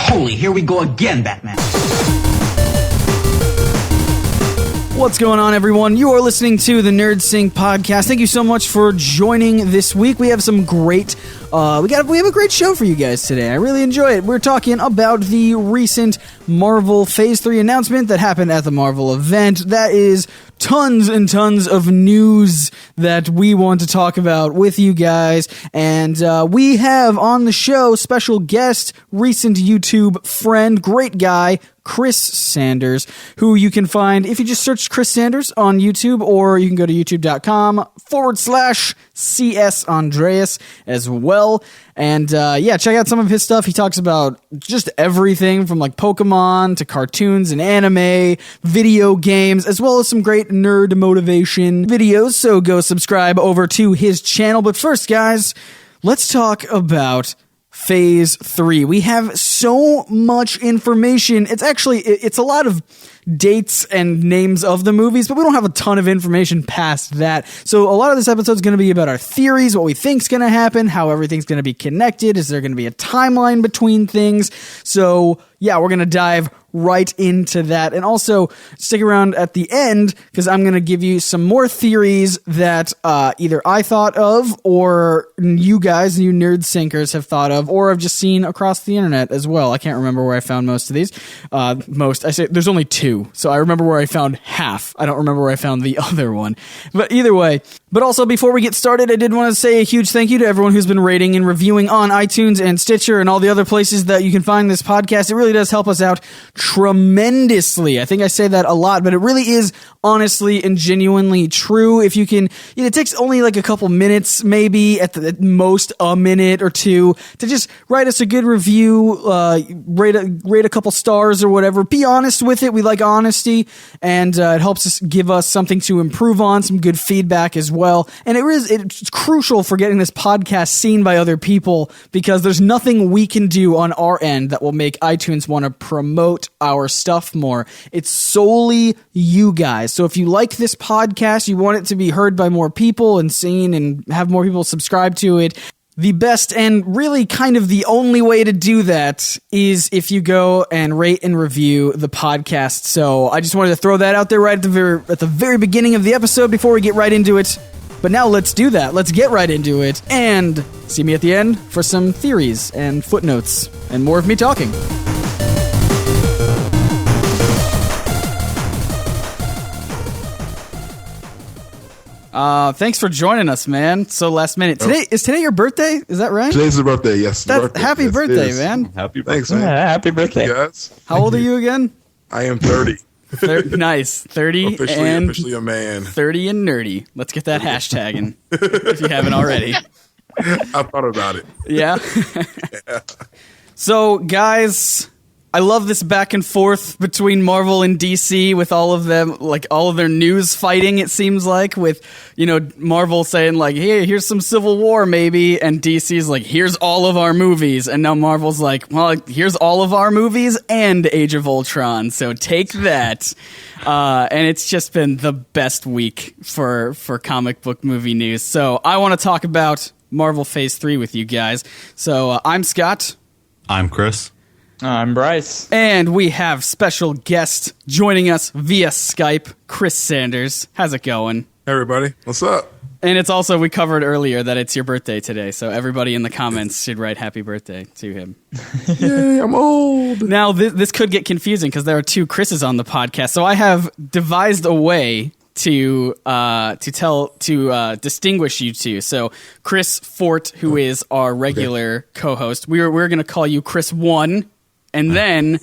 Holy, here we go again, Batman. What's going on, everyone? You are listening to the NerdSync podcast. Thank you so much for joining this week. We have some great we have a great show for you guys today. I really enjoy it. We're talking about the recent Marvel Phase 3 announcement that happened at the Marvel event. That is tons and tons of news that we want to talk about with you guys. And we have on the show special guest, recent YouTube friend, great guy, Chris Sanders, who you can find if you just search Chris Sanders on YouTube, or you can go to youtube.com/CS Andreas as well. And check out some of his stuff. He talks about just everything from like Pokemon to cartoons and anime, video games, as well as some great nerd motivation videos. So go subscribe over to his channel. But first, guys, let's talk about Phase 3. We have so much information. It's a lot of dates and names of the movies, but we don't have a ton of information past that. So a lot of this episode is going to be about our theories, what we think is going to happen, how everything's going to be connected. Is there going to be a timeline between things? So yeah, we're going to dive right into that. And also stick around at the end, because I'm going to give you some more theories that either I thought of, or you guys, you nerd sinkers, have thought of, or I've just seen across the internet as well. I can't remember where I found most of these. I say there's only two, so I remember where I found half. I don't remember where I found the other one. But either way. But also, before we get started, I did want to say a huge thank you to everyone who's been rating and reviewing on iTunes and Stitcher and all the other places that you can find this podcast. It really does help us out tremendously. I think I say that a lot, but it really is honestly and genuinely true. If you can, it takes only like a couple minutes, maybe at most a minute or two, to just write us a good review, rate a couple stars or whatever. Be honest with it. We like honesty, and it helps us give us something to improve on, some good feedback as well. And it's crucial for getting this podcast seen by other people, because there's nothing we can do on our end that will make iTunes want to promote our stuff more. It's solely you guys. So if you like this podcast, you want it to be heard by more people and seen and have more people subscribe to it, the best and really kind of the only way to do that is if you go and rate and review the podcast. So I just wanted to throw that out there right at the very beginning of the episode before we get right into it. But now let's do that. Let's get right into it. And see me at the end for some theories and footnotes and more of me talking. Thanks for joining us, man. So last minute. Is today your birthday? Is that right? Today's the birthday, yes. Happy birthday, man. Happy birthday. Thanks, man. Yeah, happy birthday. Thank you, guys. How old are you again? I am 30. Nice. 30 Officially a man. 30 and nerdy. Let's get that hashtagging if you haven't already. I thought about it. Yeah? Yeah. So, guys, I love this back and forth between Marvel and DC with all of them, like all of their news fighting, it seems like, with, Marvel saying like, hey, here's some Civil War maybe, and DC's like, here's all of our movies, and now Marvel's like, well, here's all of our movies and Age of Ultron, so take that. And it's just been the best week for comic book movie news. So I want to talk about Marvel Phase 3 with you guys. So I'm Scott. I'm Chris. I'm Bryce. And we have special guest joining us via Skype, Chris Sanders. How's it going? Hey, everybody. What's up? And it's also, we covered earlier that it's your birthday today, so everybody in the comments should write happy birthday to him. Yay, I'm old. Now, this could get confusing because there are two Chris's on the podcast, so I have devised a way to distinguish you two. So Chris Fort, who is our regular co-host, we're going to call you Chris 1, and then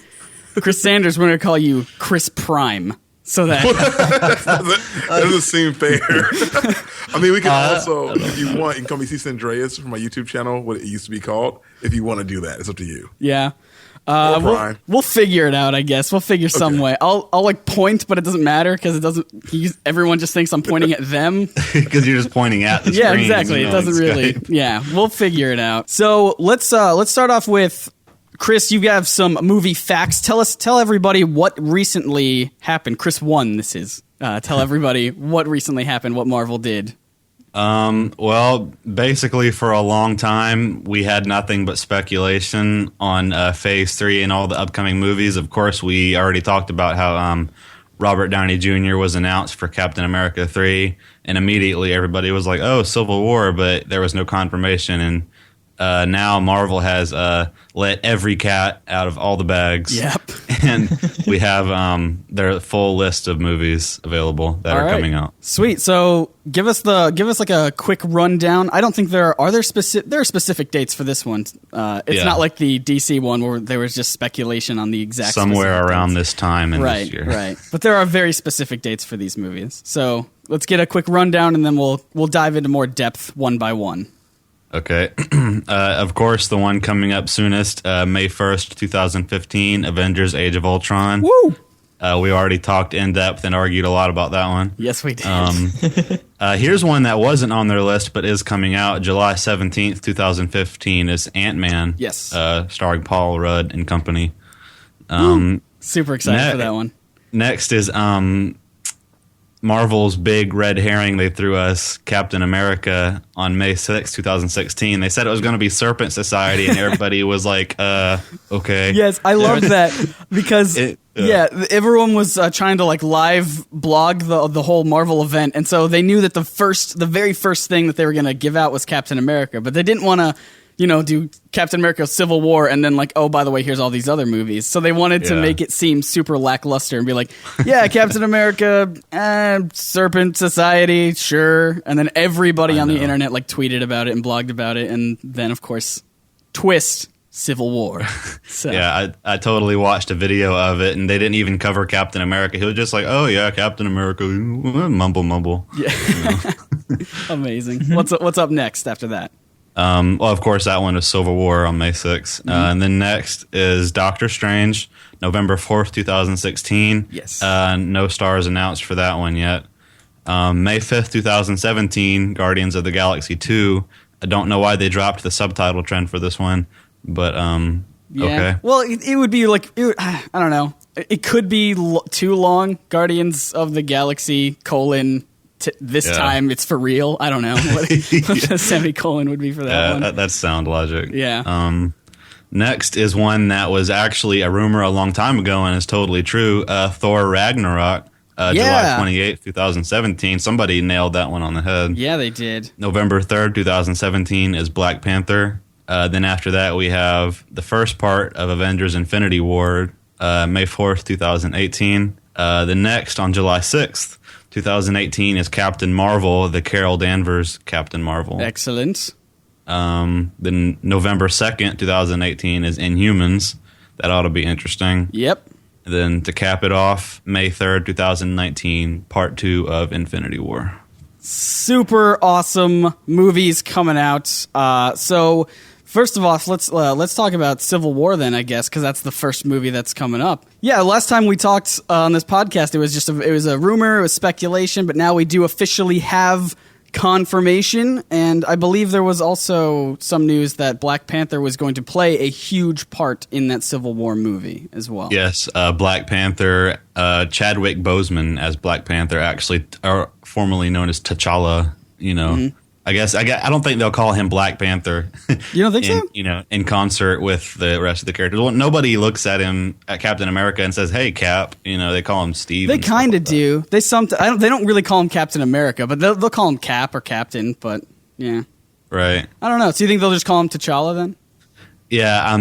Chris Sanders, we're going to call you Chris Prime. So that doesn't seem fair. I mean, we can also, if you want, you can call me C. Andreas from my YouTube channel, what it used to be called. If you want to do that, it's up to you. Yeah. We'll figure it out, I guess. We'll figure some way. I'll like point, but it doesn't matter because it doesn't. Everyone just thinks I'm pointing at them because you're just pointing at the screen. Yeah, exactly. It doesn't really. Yeah, we'll figure it out. So let's start off with Chris. You have some movie facts. Tell everybody what recently happened. Chris 1, this is. Tell everybody what recently happened. What Marvel did. Well, basically, for a long time, we had nothing but speculation on Phase 3 and all the upcoming movies. Of course, we already talked about how Robert Downey Jr. was announced for Captain America 3, and immediately everybody was like, oh, Civil War, but there was no confirmation. And now Marvel has let every cat out of all the bags. Yep. And we have their full list of movies available that are coming out. Sweet. So give us like a quick rundown. I don't think there are specific dates for this one. It's not like the DC one where there was just speculation on the exact somewhere around dates. This time in this year. Right. But there are very specific dates for these movies. So let's get a quick rundown and then we'll dive into more depth one by one. Okay. Of course, the one coming up soonest, May 1st, 2015, Avengers Age of Ultron. Woo! We already talked in depth and argued a lot about that one. Yes, we did. Here's one that wasn't on their list but is coming out July 17th, 2015 is Ant-Man. Yes. Starring Paul Rudd and company. Super excited for that one. Next is Marvel's big red herring they threw us, Captain America, on May 6, 2016. They said it was going to be Serpent Society, and everybody was like, okay. Yes, I love that because, everyone was trying to like live blog the whole Marvel event, and so they knew that the very first thing that they were going to give out was Captain America, but they didn't want to do Captain America Civil War and then like, oh, by the way, here's all these other movies. So they wanted to make it seem super lackluster and be like, yeah, Captain America, Serpent Society, sure. And then everybody on the internet like tweeted about it and blogged about it. And then, of course, twist, Civil War. So. Yeah, I totally watched a video of it, and they didn't even cover Captain America. He was just like, oh, yeah, Captain America, mumble. Yeah. Amazing. What's up next after that? Well, of course, that one is Civil War on May 6th. And then next is Doctor Strange, November 4th, 2016. Yes. No stars announced for that one yet. May 5th, 2017, Guardians of the Galaxy 2. I don't know why they dropped the subtitle trend for this one, but okay. Well, it would be like, I don't know. It could be too long. Guardians of the Galaxy, this time it's for real. I don't know what the semicolon would be for that one. That's sound logic. Yeah. Next is one that was actually a rumor a long time ago and is totally true. Thor Ragnarok, July 28th, 2017. Somebody nailed that one on the head. Yeah, they did. November 3rd, 2017 is Black Panther. Then after that, we have the first part of Avengers Infinity War, May 4th, 2018. The next on July 6th, 2018 is Captain Marvel, the Carol Danvers Captain Marvel. Excellent. Then November 2nd, 2018 is Inhumans. That ought to be interesting. Yep. Then to cap it off, May 3rd, 2019, Part 2 of Infinity War. Super awesome movies coming out. So first of all, let's talk about Civil War then, I guess, because that's the first movie that's coming up. Yeah, last time we talked on this podcast, it was a rumor, it was speculation, but now we do officially have confirmation, and I believe there was also some news that Black Panther was going to play a huge part in that Civil War movie as well. Yes, Black Panther, Chadwick Boseman as Black Panther, actually, or formerly known as T'Challa, Mm-hmm. I don't think they'll call him Black Panther. You don't think so? In concert with the rest of the characters. Well, nobody looks at him at Captain America and says, "Hey, Cap." They call him Steve. They kind of do. They don't really call him Captain America, but they'll call him Cap or Captain. But yeah, right. I don't know. So you think they'll just call him T'Challa then? Yeah.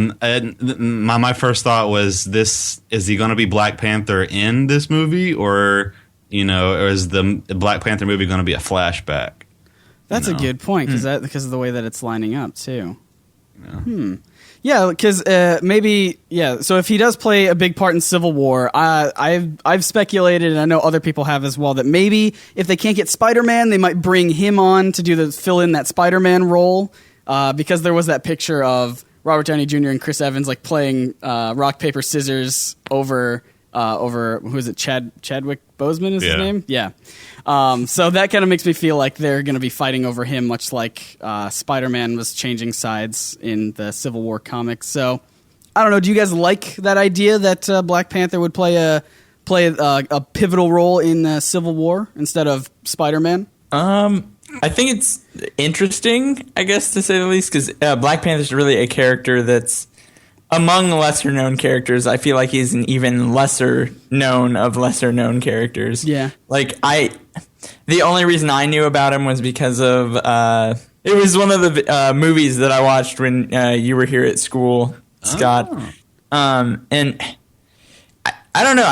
My first thought was, is he going to be Black Panther in this movie, or is the Black Panther movie going to be a flashback? That's a good point because of the way that it's lining up too. Yeah, because maybe So if he does play a big part in Civil War, I've speculated, and I know other people have as well, that maybe if they can't get Spider-Man, they might bring him on to fill in that Spider-Man role. Because there was that picture of Robert Downey Jr. and Chris Evans like playing rock paper scissors over who is it? Chadwick Boseman is his name? Yeah. So that kind of makes me feel like they're going to be fighting over him, much like Spider-Man was changing sides in the Civil War comics. So I don't know. Do you guys like that idea that Black Panther would play a pivotal role in Civil War instead of Spider-Man? I think it's interesting, I guess, to say the least, because Black Panther is really a character that's among lesser known characters. I feel like he's an even lesser known of lesser known characters. Yeah. Like the only reason I knew about him was because of it was one of the movies that I watched when you were here at school, Scott. And I don't know.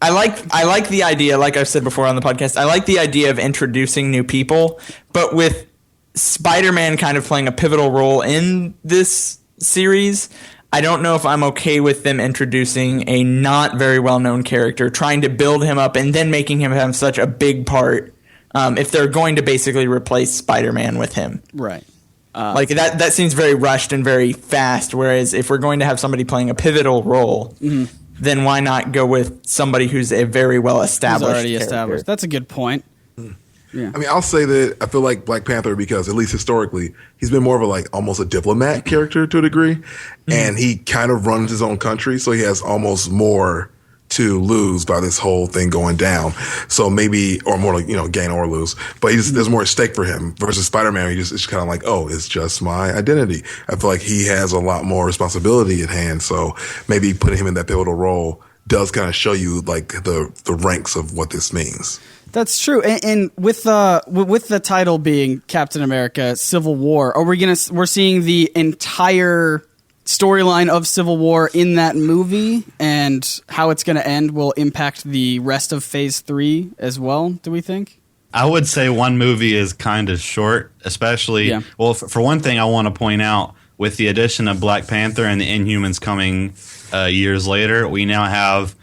I like the idea, like I've said before on the podcast, I like the idea of introducing new people, but with Spider-Man kind of playing a pivotal role in this series, I don't know if I'm okay with them introducing a not very well-known character, trying to build him up and then making him have such a big part if they're going to basically replace Spider-Man with him. Right. Like that seems very rushed and very fast, whereas if we're going to have somebody playing a pivotal role, then why not go with somebody who's a very well-established already character? established. That's a good point. Yeah. I mean, I'll say that I feel like Black Panther, because at least historically, he's been more of a almost a diplomat character to a degree, and he kind of runs his own country, so he has almost more to lose by this whole thing going down. So maybe, or more gain or lose, but there's more at stake for him versus Spider-Man. It's kind of like, oh, it's just my identity. I feel like he has a lot more responsibility at hand. So maybe putting him in that pivotal role does kind of show you the ranks of what this means. That's true, and with the title being Captain America: Civil War, we're seeing the entire storyline of Civil War in that movie, and how it's going to end will impact the rest of Phase 3 as well. Do we think? I would say one movie is kind of short, especially. Yeah. Well, for one thing, I want to point out with the addition of Black Panther and the Inhumans coming years later, we now have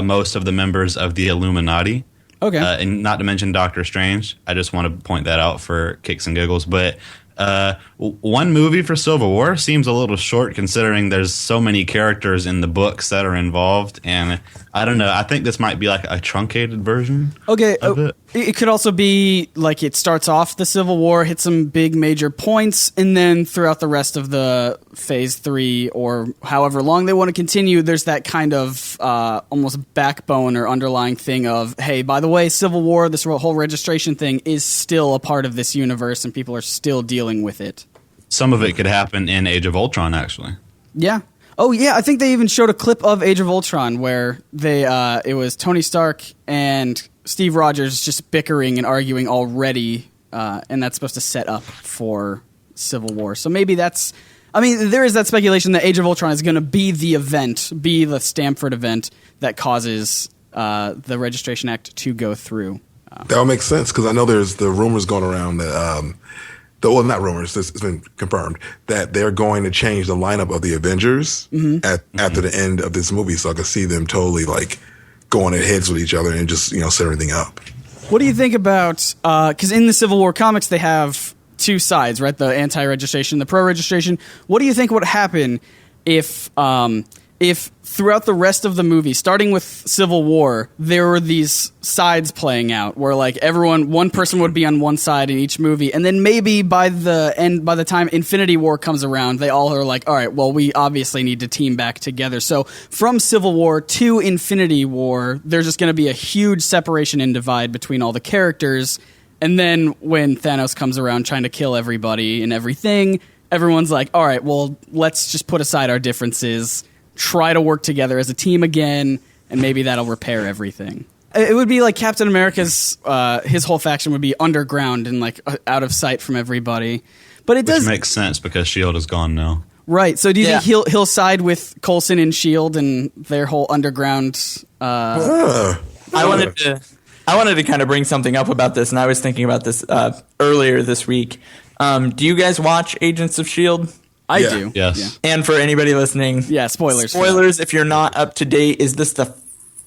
most of the members of the Illuminati. Okay. And not to mention Doctor Strange. I just want to point that out for kicks and giggles. But one movie for Civil War seems a little short considering there's so many characters in the books that are involved. And I don't know. I think this might be like a truncated version of it. It could also be like it starts off the Civil War, hits some big major points, and then throughout the rest of the Phase 3 or however long they want to continue, there's that kind of almost backbone or underlying thing of, hey, by the way, Civil War, this whole registration thing is still a part of this universe and people are still dealing with it. Some of it could happen in Age of Ultron, actually. Yeah. Oh, yeah, I think they even showed a clip of Age of Ultron where it was Tony Stark and Steve Rogers just bickering and arguing already, and that's supposed to set up for Civil War. So maybe there is that speculation that Age of Ultron is going to be the event, be the Stamford event that causes the Registration Act to go through. That would make sense, because I know there's the rumors going around that not rumors, it's been confirmed that they're going to change the lineup of the Avengers after the end of this movie. So I can see them totally going at heads with each other and just, set everything up. What do you think about, because in the Civil War comics they have two sides, right? The anti-registration, the pro-registration. What do you think would happen if throughout the rest of the movie, starting with Civil War, there were these sides playing out where one person would be on one side in each movie, and then maybe by the time Infinity War comes around, they all are like, all right, well, we obviously need to team back together. So from Civil War to Infinity War, there's just going to be a huge separation and divide between all the characters, and then when Thanos comes around trying to kill everybody and everything, everyone's like, all right, well, let's just put aside our differences, try to work together as a team again, and maybe that'll repair everything. It would be like Captain America's, his whole faction would be underground and out of sight from everybody. But Which makes sense because S.H.I.E.L.D. is gone now. Right. So do you think he'll side with Coulson and S.H.I.E.L.D. and their whole underground? I wanted to kind of bring something up about this, and I was thinking about this earlier this week. Do you guys watch Agents of S.H.I.E.L.D.? I do. Yes. Yeah. And for anybody listening, spoilers. Spoilers if you're not up to date. Is this the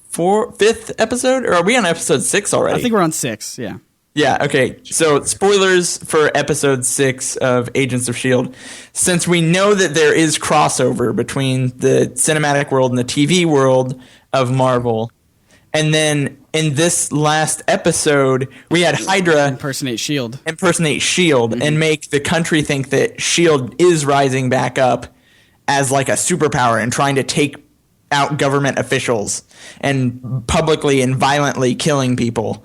fifth episode, or are we on episode 6 already? I think we're on 6, yeah. Yeah, okay. So spoilers for episode 6 of Agents of S.H.I.E.L.D. Since we know that there is crossover between the cinematic world and the TV world of Marvel, and then in this last episode, we had Hydra impersonate S.H.I.E.L.D. And make the country think that S.H.I.E.L.D. is rising back up as a superpower and trying to take out government officials and publicly and violently killing people.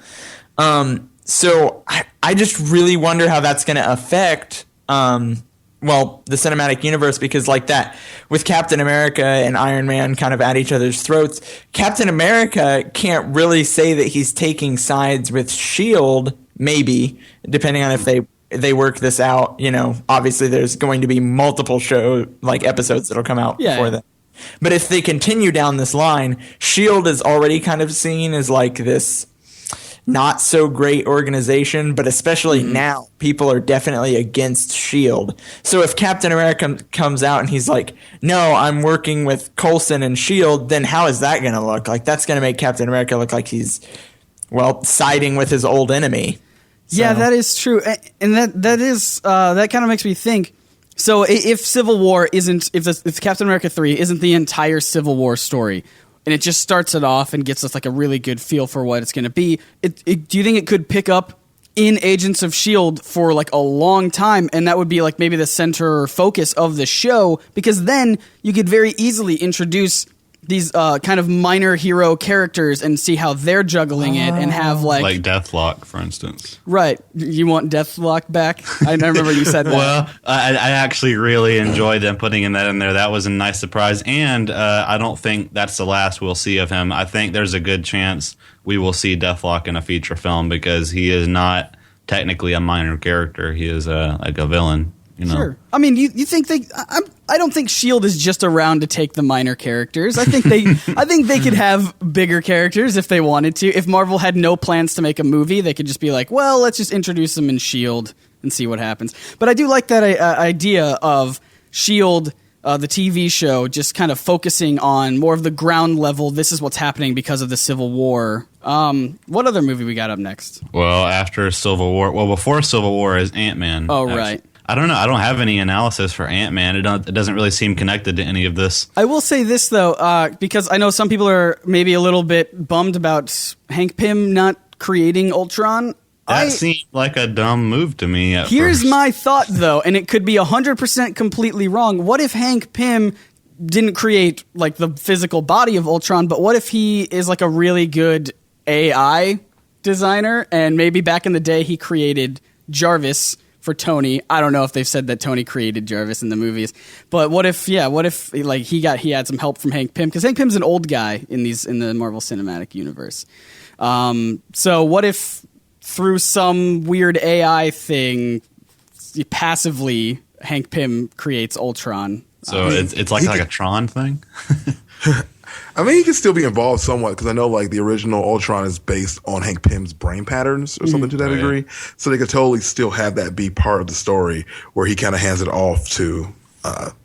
So I just really wonder how that's going to affect, the cinematic universe, because like that with Captain America and Iron Man kind of at each other's throats, Captain America can't really say that he's taking sides with S.H.I.E.L.D., maybe, depending on if they work this out. Obviously there's going to be multiple episodes that'll come out before that. But if they continue down this line, S.H.I.E.L.D. is already kind of seen as like this not so great organization, but especially now, people are definitely against S.H.I.E.L.D. So if Captain America comes out and he's like, no, I'm working with Coulson and S.H.I.E.L.D., then how is that going to look? Like, that's going to make Captain America look like he's, siding with his old enemy. So. Yeah, that is true. And that kind of makes me think, so if Civil War isn't, if Captain America 3 isn't the entire Civil War story, and it just starts it off and gets us like a really good feel for what it's going to be, do you think it could pick up in Agents of S.H.I.E.L.D. for like a long time, and that would be like maybe the center focus of the show, because then you could very easily introduce these kind of minor hero characters and see how they're juggling it, and have like Deathlock, for instance. Right. You want Deathlock back? I remember you said that. Well, I actually really enjoyed them putting that in there. That was a nice surprise, and I don't think that's the last we'll see of him. I think there's a good chance we will see Deathlock in a feature film, because he is not technically a minor character. He is like a villain. Sure. I mean, you think I don't think S.H.I.E.L.D. is just around to take the minor characters. I think they could have bigger characters if they wanted to. If Marvel had no plans to make a movie, they could just be like, well, let's just introduce them in S.H.I.E.L.D. and see what happens. But I do like that idea of S.H.I.E.L.D., the TV show, just kind of focusing on more of the ground level. This is what's happening because of the Civil War. What other movie we got up next? Well, after Civil War, before Civil War is Ant-Man. Oh, right. I don't know. I don't have any analysis for Ant-Man. It doesn't really seem connected to any of this. I will say this, though, because I know some people are maybe a little bit bummed about Hank Pym not creating Ultron. That seemed like a dumb move to me at Here's first. my thought, though, and it could be 100% completely wrong. What if Hank Pym didn't create like the physical body of Ultron, but what if he is like a really good AI designer, and maybe back in the day he created Jarvis for Tony? I don't know if they've said that Tony created Jarvis in the movies, but what if like he had some help from Hank Pym, because Hank Pym's an old guy in the Marvel Cinematic Universe. So what if through some weird AI thing, passively Hank Pym creates Ultron? So it's like a Tron thing. I mean, he can still be involved somewhat, because I know like the original Ultron is based on Hank Pym's brain patterns or something to that degree. So they could totally still have that be part of the story, where he kind of hands it off to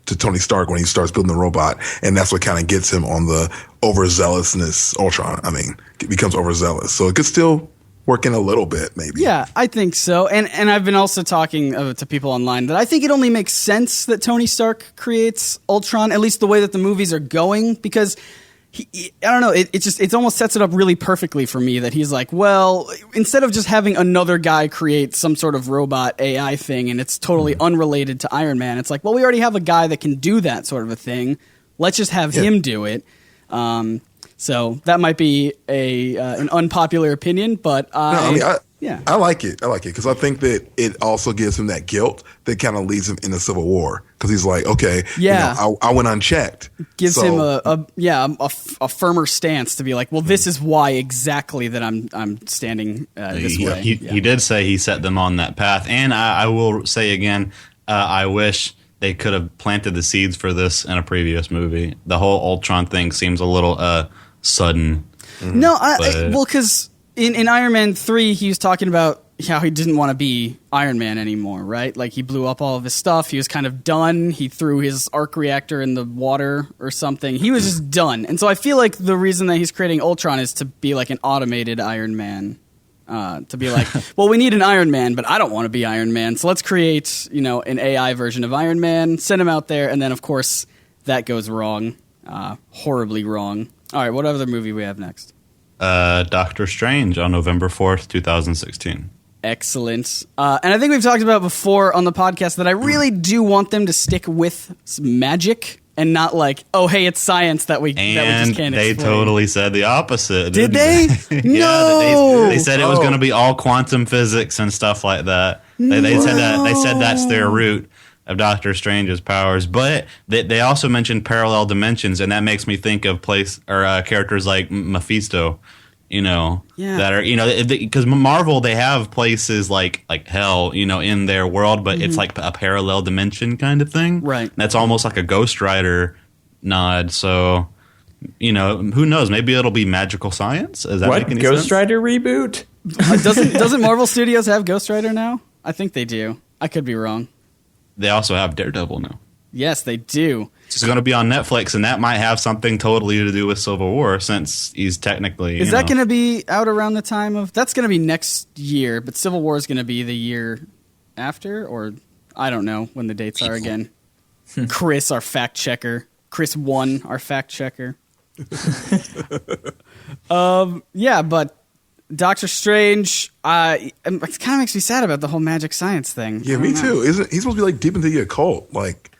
Tony Stark when he starts building the robot, and that's what kind of gets him on the overzealousness. Ultron, I mean, becomes overzealous. So it could still work in a little bit, maybe. Yeah, I think so. And I've been also talking to people online that I think it only makes sense that Tony Stark creates Ultron, at least the way that the movies are going, because I don't know, it almost sets it up really perfectly for me that he's like, well, instead of just having another guy create some sort of robot AI thing and it's totally unrelated to Iron Man, it's like, well, we already have a guy that can do that sort of a thing. Let's just have him do it. So that might be an unpopular opinion, but I like it. I like it because I think that it also gives him that guilt that kind of leads him into Civil War, because he's like, okay, I went unchecked. Gives him a firmer stance to be like, well, this is why exactly that I'm standing this way. He did say he set them on that path, and I will say again, I wish they could have planted the seeds for this in a previous movie. The whole Ultron thing seems a little sudden. No, because in Iron Man 3, he was talking about how he didn't want to be Iron Man anymore, right? Like, he blew up all of his stuff. He was kind of done. He threw his arc reactor in the water or something. He was just done. And so I feel like the reason that he's creating Ultron is to be like an automated Iron Man. To be like, well, we need an Iron Man, but I don't want to be Iron Man. So let's create, an AI version of Iron Man, send him out there, and then, of course, that goes wrong. Horribly wrong. All right, what other movie we have next? Doctor Strange on November 4th, 2016. Excellent. And I think we've talked about before on the podcast that I really do want them to stick with some magic and not like, oh, hey, it's science that we just can't they explain. Totally said the opposite. Did they? Yeah, No. they said it was going to be all quantum physics and stuff like that. They said that. They said that's their route of Doctor Strange's powers, but they also mentioned parallel dimensions, and that makes me think of characters like Mephisto, that are because Marvel, they have places like hell, in their world, but it's like a parallel dimension kind of thing, right? That's almost like a Ghost Rider nod. So who knows? Maybe it'll be magical science. Does that make any Ghost sense? Rider reboot? Doesn't Marvel Studios have Ghost Rider now? I think they do. I could be wrong. They also have Daredevil now. Yes, they do. It's going to be on Netflix, and that might have something totally to do with Civil War, since he's technically. Is that going to be out around the time of? That's going to be next year, but Civil War is going to be the year after, or I don't know when the dates are again. Chris, our fact checker. Chris won our fact checker. Yeah, but Doctor Strange, it kind of makes me sad about the whole magic science thing. Yeah, me too. Isn't he supposed to be like deep into the occult? Like,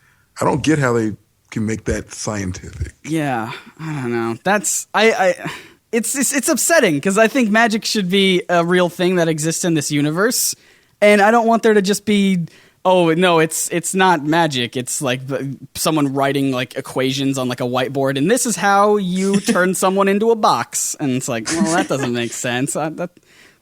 I don't get how they can make that scientific. Yeah, I don't know. That's it's upsetting because I think magic should be a real thing that exists in this universe, and I don't want there to just be. Oh no, it's not magic. It's like someone writing like equations on like a whiteboard, and this is how you turn someone into a box. And it's like, well, that doesn't make sense.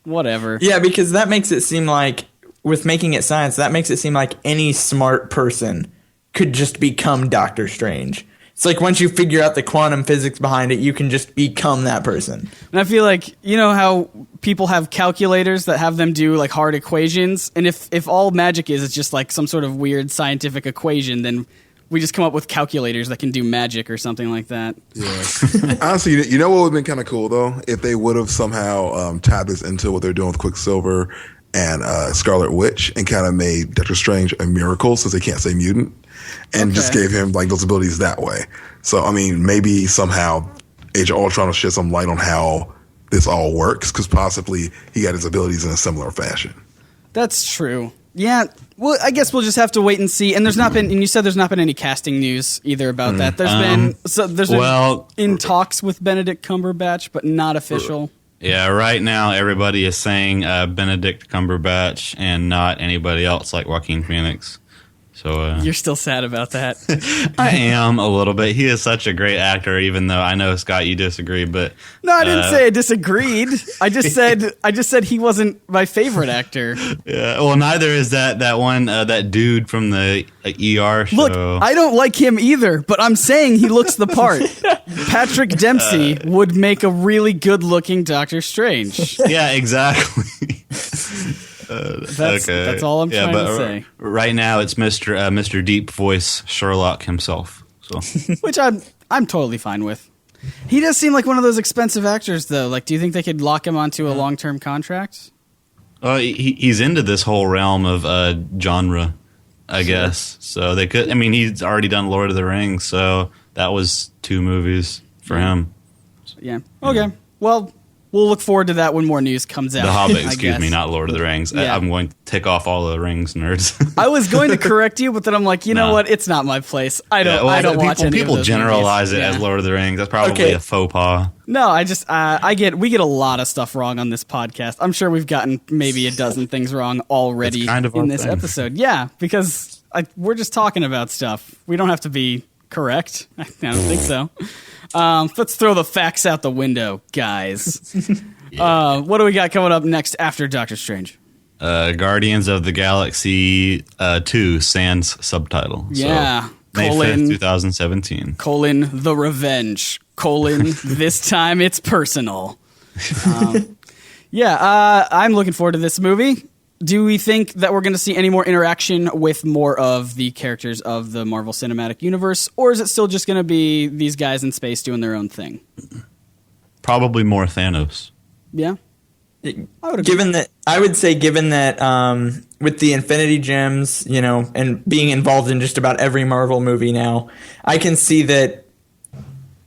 Whatever. Yeah, because that makes it seem like, with making it science, that makes it seem like any smart person could just become Doctor Strange. It's like once you figure out the quantum physics behind it, you can just become that person. And I feel like, how people have calculators that have them do like hard equations, and if all magic is just like some sort of weird scientific equation, then we just come up with calculators that can do magic or something like that. Yeah. Honestly, what would have been kind of cool though, if they would have somehow tied this into what they're doing with Quicksilver and Scarlet Witch, and kind of made Doctor Strange a miracle since they can't say mutant, and just gave him like those abilities that way. So I mean, maybe somehow Age of Ultron will shed some light on how this all works, because possibly he got his abilities in a similar fashion. That's true. Yeah. Well, I guess we'll just have to wait and see. And and you said there's not been any casting news either about that. There's been in talks with Benedict Cumberbatch, but not official. Yeah, right now everybody is saying Benedict Cumberbatch and not anybody else like Joaquin Phoenix. So you're still sad about that. I am a little bit. He is such a great actor, even though I know, Scott, you disagree. But no, I didn't say I disagreed. I just said he wasn't my favorite actor. Yeah, well, neither is that one that dude from the ER show. Look, I don't like him either, but I'm saying he looks the part. Patrick Dempsey would make a really good-looking Doctor Strange. Yeah, exactly. That's all I'm trying to say. Right now, it's Mr. Deep Voice Sherlock himself. So, which I'm totally fine with. He does seem like one of those expensive actors, though. Like, do you think they could lock him onto a long-term contract? He's into this whole realm of genre, I guess. So they could. I mean, he's already done Lord of the Rings, so that was 2 movies for him. Yeah. Okay. Well, we'll look forward to that when more news comes out. The Hobbit, excuse me, not Lord of the Rings. Yeah. I'm going to tick off all the Rings nerds. I was going to correct you, but then I'm like, you know what? It's not my place. I don't watch any of those people generalize movies. It as Lord of the Rings. That's probably a faux pas. No, we get a lot of stuff wrong on this podcast. I'm sure we've gotten maybe a dozen things wrong already in this episode. Yeah, because we're just talking about stuff. We don't have to be correct. I don't think so. Let's throw the facts out the window, guys. What do we got coming up next after Doctor Strange? Guardians of the Galaxy 2 sans subtitle. Yeah. So, May 5th, 2017. The Revenge. This time it's personal. I'm looking forward to this movie. Do we think that we're going to see any more interaction with more of the characters of the Marvel Cinematic Universe, or is it still just going to be these guys in space doing their own thing? Probably more Thanos. Yeah. Given that with the Infinity Gems, and being involved in just about every Marvel movie now, I can see that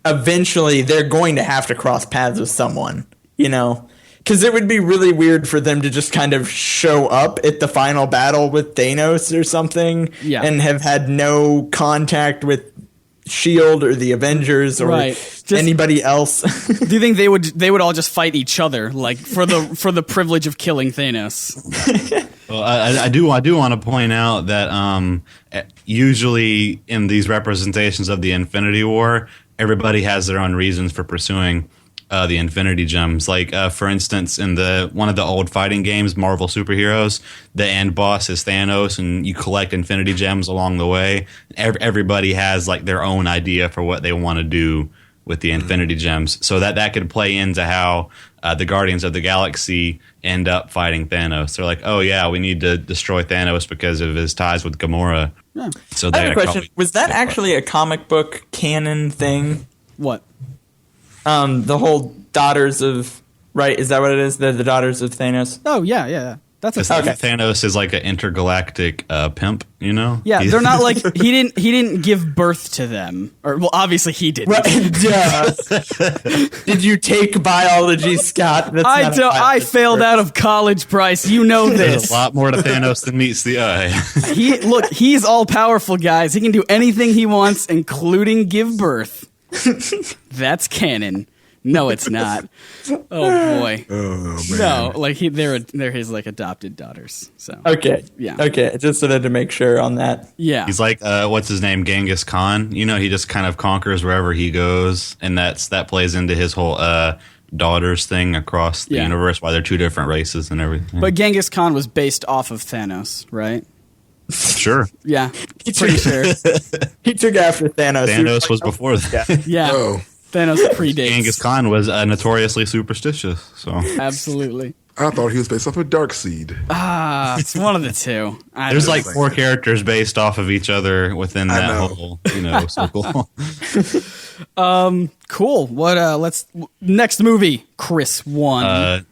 eventually they're going to have to cross paths with someone, Because it would be really weird for them to just kind of show up at the final battle with Thanos or something, and have had no contact with S.H.I.E.L.D. or the Avengers or Right. Just- anybody else. Do you think they would all just fight each other, like for the privilege of killing Thanos? Well, I do want to point out that usually in these representations of the Infinity War, everybody has their own reasons for pursuing the Infinity Gems. Like, for instance, in one of the old fighting games, Marvel Superheroes, the end boss is Thanos, and you collect Infinity Gems along the way. Everybody has like their own idea for what they want to do with the Infinity Gems, so that could play into how the Guardians of the Galaxy end up fighting Thanos. They're like, oh yeah, we need to destroy Thanos because of his ties with Gamora. Yeah. So I have a question. Was that actually a comic book canon thing? What? The whole daughters of, right? Is that what it is? The daughters of Thanos? Oh yeah. That's a Okay. Thanos is like an intergalactic pimp, you know? Yeah, they're not like he didn't give birth to them, or well, obviously he didn't. Right. Yeah. Did you take biology, Scott? That's I not a don't. I biology failed course. out of college, Bryce. You know There's this. a lot more to Thanos than meets the eye. He's all powerful, guys. He can do anything he wants, including give birth. That's canon. No, it's not. Oh boy. Oh man. No, like they're his like adopted daughters. So Okay. Yeah. Okay. I just wanted to make sure on that. yeah, He's like, what's his name? Genghis Khan. You know, he just kind of conquers wherever he goes, and that plays into his whole daughters thing across the Yeah. universe. Why they're two different races and everything. but Genghis Khan was based off of Thanos, right? sure, Yeah, pretty sure. He took after Thanos. He Thanos like, was before that. Yeah, Oh, Thanos predates. Genghis Khan was notoriously superstitious. So Absolutely. I thought he was based off of Darkseid. Ah, it's one of the two. there's like 4 characters based off of each other within I that know. whole circle. Cool. What? Next movie. Chris won.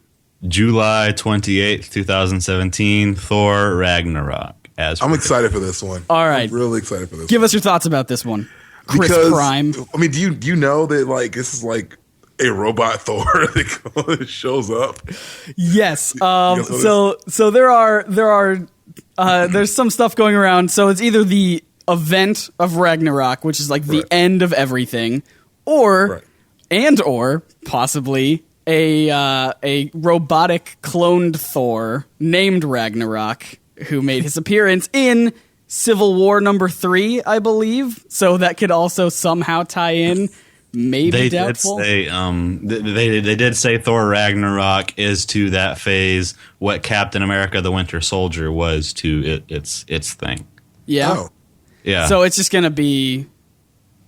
July 28th, 2017, Thor Ragnarok. I'm excited for this one. All right. I'm really excited for this. Give us your thoughts about this one, Chris because, Prime. I mean, do you know that like this is like a robot Thor that shows up? Yes. Yes, So there's some stuff going around. So it's either the event of Ragnarok, which is like the Right. end of everything, or possibly a robotic cloned Thor named Ragnarok who made his appearance in Civil War #3, I believe. So that could also somehow tie in. Maybe They doubtful. did say they did say Thor Ragnarok is to that phase what Captain America the Winter Soldier was to its thing. Yeah. Oh, Yeah. So it's just gonna be,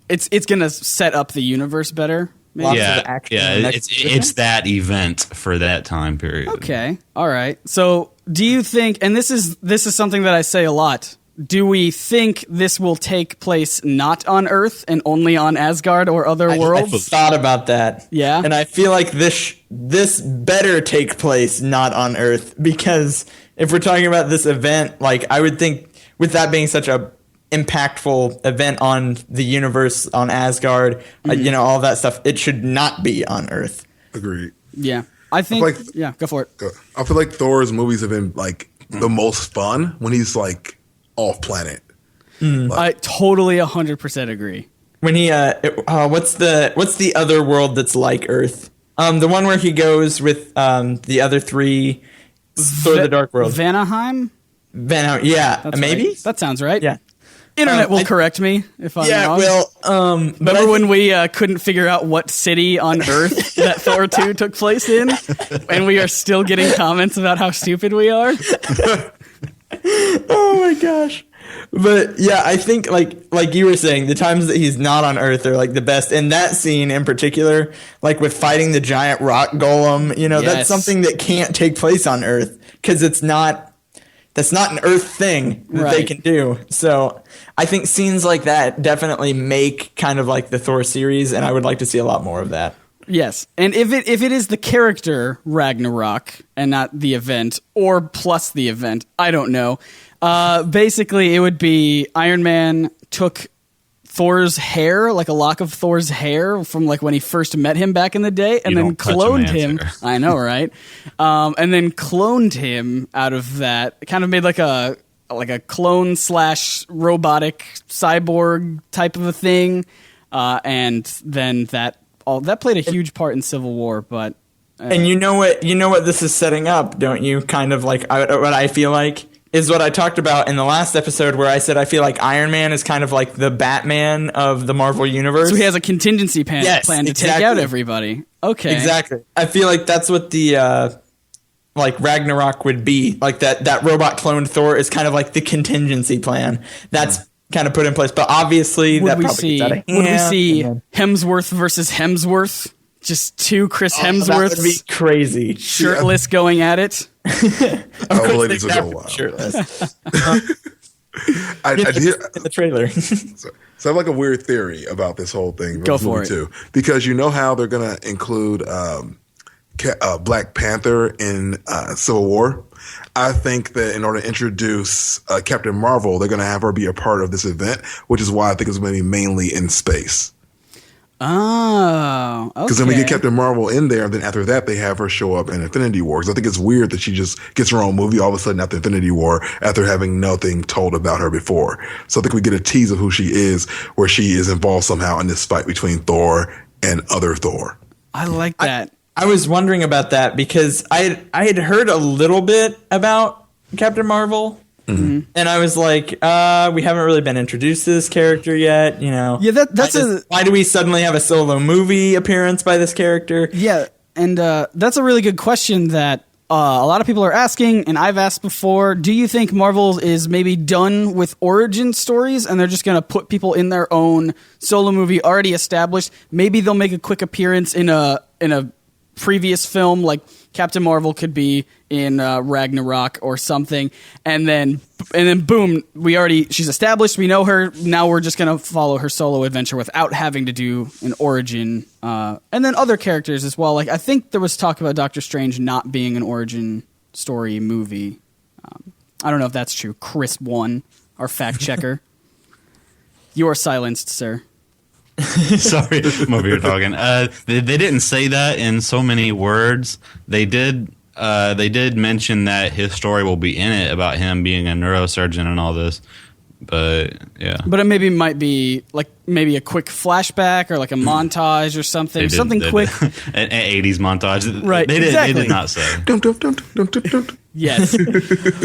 it's gonna set up the universe better. Maybe? Lots yeah, of action yeah, next it's that event for that time period. Okay. All right. So do you think? And this is something that I say a lot. Do we think this will take place not on Earth and only on Asgard or other I worlds? thought about that. Yeah? And I feel like this better take place not on Earth, because if we're talking about this event, like I would think with that being such a impactful event on the universe, on Asgard, all that stuff, it should not be on Earth. agreed. Yeah. I think. Like- yeah. Go for it. I feel like Thor's movies have been like the most fun when he's like off planet. I totally 100% agree. When he what's the other world that's like Earth? The one where he goes with the other 3 Thor the Dark World. Vanaheim. Yeah, That's maybe. right. That sounds right. Yeah. Internet will I- correct me if I'm Yeah, wrong. well, but Remember when we couldn't figure out what city on Earth that Thor 2 took place in? And we are still getting comments about how stupid we are? oh my gosh. But yeah, I think like you were saying, the times that he's not on Earth are like the best. And that scene in particular, like with fighting the giant rock golem, Yes. that's something that can't take place on Earth because that's not an Earth thing that they Right. can do. So I think scenes like that definitely make kind of like the Thor series, and I would like to see a lot more of that. Yes. And if it is the character Ragnarok and not the event, or plus the event, I don't know. Basically, it would be Iron Man took Thor's hair, like a lock of Thor's hair from like when he first met him back in the day, and You then don't touch a cloned man's him. hair. I know, right? And then cloned him out of that. Kind of made like a like a clone / robotic cyborg type of a thing, and then that played a huge part in Civil War. But and you know what this is setting up, don't you? Kind of like what I feel like is what I talked about in the last episode, where I said I feel like Iron Man is kind of like the Batman of the Marvel universe. So he has a contingency plan to take out everybody. Okay, exactly. I feel like that's what the like Ragnarok would be. Like that robot cloned Thor is kind of like the contingency plan that's kind of put in place. But obviously, would we see Hemsworth versus Hemsworth? Just two Chris Hemsworths, that would be crazy, shirtless, going at it. Ladies will go wild. Shirtless. I did in the trailer. So I have like a weird theory about this whole thing. Go for it. Too, because you know how they're going to include Black Panther in Civil War. I think that in order to introduce Captain Marvel, they're going to have her be a part of this event, which is why I think it's going to be mainly in space. Oh, okay. Because then we get Captain Marvel in there, and then after that, they have her show up in Infinity War. Because I think it's weird that she just gets her own movie all of a sudden after Infinity War, after having nothing told about her before. So I think we get a tease of who she is, where she is involved somehow in this fight between Thor and other Thor. I like that. I was wondering about that because I had heard a little bit about Captain Marvel. Mm-hmm. And I was like, we haven't really been introduced to this character yet, you know. Yeah, that's why do we suddenly have a solo movie appearance by this character? Yeah, and that's a really good question that a lot of people are asking, and I've asked before. Do you think Marvel is maybe done with origin stories, and they're just going to put people in their own solo movie already established? Maybe they'll make a quick appearance in a previous film, like Captain Marvel could be in Ragnarok or something, and then boom, she's established, we know her, now we're just gonna follow her solo adventure without having to do an origin, and then other characters as well. Like I think there was talk about Doctor Strange not being an origin story movie. I don't know if that's true. Chris won, our fact checker. You are silenced, sir. Sorry, I'm over here talking. They didn't say that in so many words. They did mention that his story will be in it about him being a neurosurgeon and all this. But yeah, but it might be like maybe a quick flashback or like a montage or something. Quick, an 80s montage. Right? They did not say. Don't. Yes.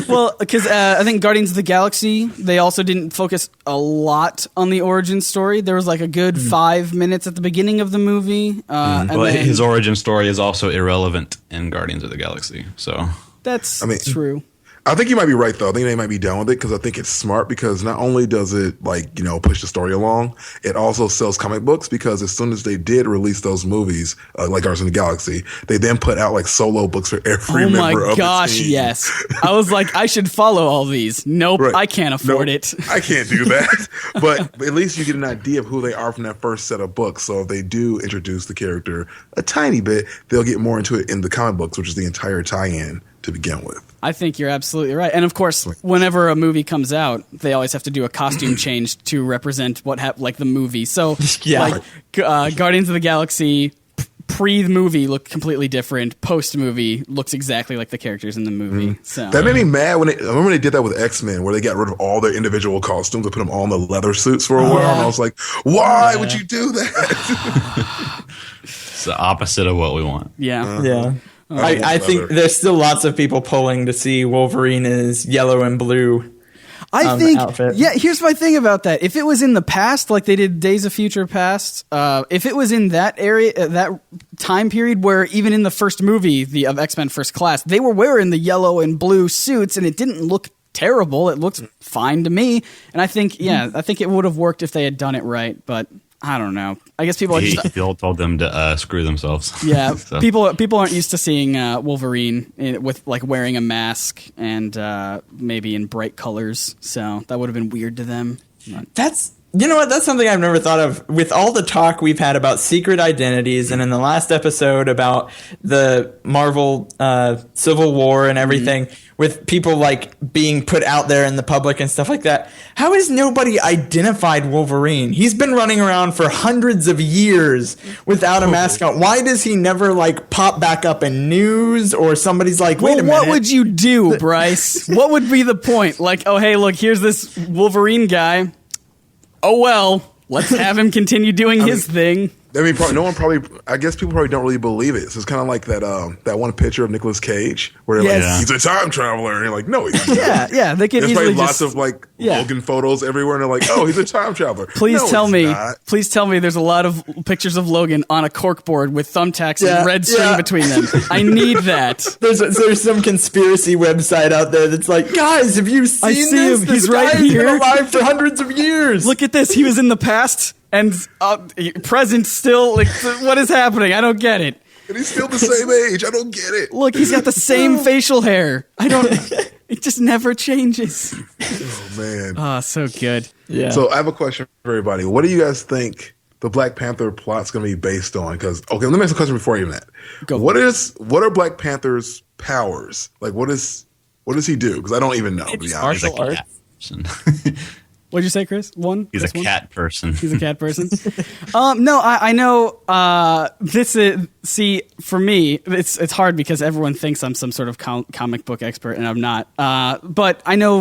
Well, because I think Guardians of the Galaxy, they also didn't focus a lot on the origin story. There was like a good 5 minutes at the beginning of the movie. And then, his origin story is also irrelevant in Guardians of the Galaxy. So that's true. I think you might be right, though. I think they might be done with it because I think it's smart because not only does it, push the story along, it also sells comic books because as soon as they did release those movies, like Guardians of the Galaxy, they then put out like solo books for every member of the team. Oh my gosh, yes. I was like, I should follow all these. Nope, right. I can't afford it. I can't do that. But at least you get an idea of who they are from that first set of books. So if they do introduce the character a tiny bit, they'll get more into it in the comic books, which is the entire tie-in to begin with. I think you're absolutely right. And of course, whenever a movie comes out, they always have to do a costume change to represent what like the movie. So Guardians of the Galaxy pre-movie looked completely different. Post-movie looks exactly like the characters in the movie. So that made me mad I remember when they did that with X-Men, where they got rid of all their individual costumes and put them all in the leather suits for a while. And I was like, why would you do that? It's the opposite of what we want. Yeah. Yeah. I think there's still lots of people pulling to see Wolverine is yellow and blue. I think, outfit. Yeah, here's my thing about that. If it was in the past, like they did Days of Future Past, if it was in that area, that time period where even in the first movie of X-Men First Class, they were wearing the yellow and blue suits and it didn't look terrible. It looked fine to me. And I think it would have worked if they had done it right, but I don't know. I guess people are just told them to screw themselves. Yeah, so. People aren't used to seeing Wolverine with like wearing a mask and maybe in bright colors, so that would have been weird to them. That's You know what? That's something I've never thought of. With all the talk we've had about secret identities, and in the last episode about the Marvel Civil War and everything, with people like being put out there in the public and stuff like that, how has nobody identified Wolverine? He's been running around for hundreds of years without a mask on. Why does he never like pop back up in news, or somebody's like, wait a minute? What would you do, Bryce? What would be the point? Like, oh, hey, look, here's this Wolverine guy. Oh, well, let's have him continue doing his thing. I mean, I guess people probably don't really believe it. So it's kind of like that one picture of Nicolas Cage where they're like, he's a time traveler. And you're like, no, he's not. Yeah, they could There's easily probably lots of like Logan photos everywhere. And they're like, oh, he's a time traveler. Please tell me there's a lot of pictures of Logan on a corkboard with thumbtacks and red string between them. I need that. There's some conspiracy website out there that's like, guys, have you seen this? He's right here. Been alive for hundreds of years. Look at this. He was in the past and present still. Like, what is happening? I don't get it. And he's still the same age. I don't get it. Look, he's got the same facial hair. It just never changes. Oh, man. Oh, so good. Yeah. So I have a question for everybody. What do you guys think the Black Panther plot's going to be based on? Because, okay, let me ask a question before even that. What are Black Panther's powers? Like, what does he do? Because I don't even know. Martial arts. What'd you say, Chris? He's a cat person. He's a cat person. No, I know. This is for me. It's hard because everyone thinks I'm some sort of comic book expert, and I'm not. But I know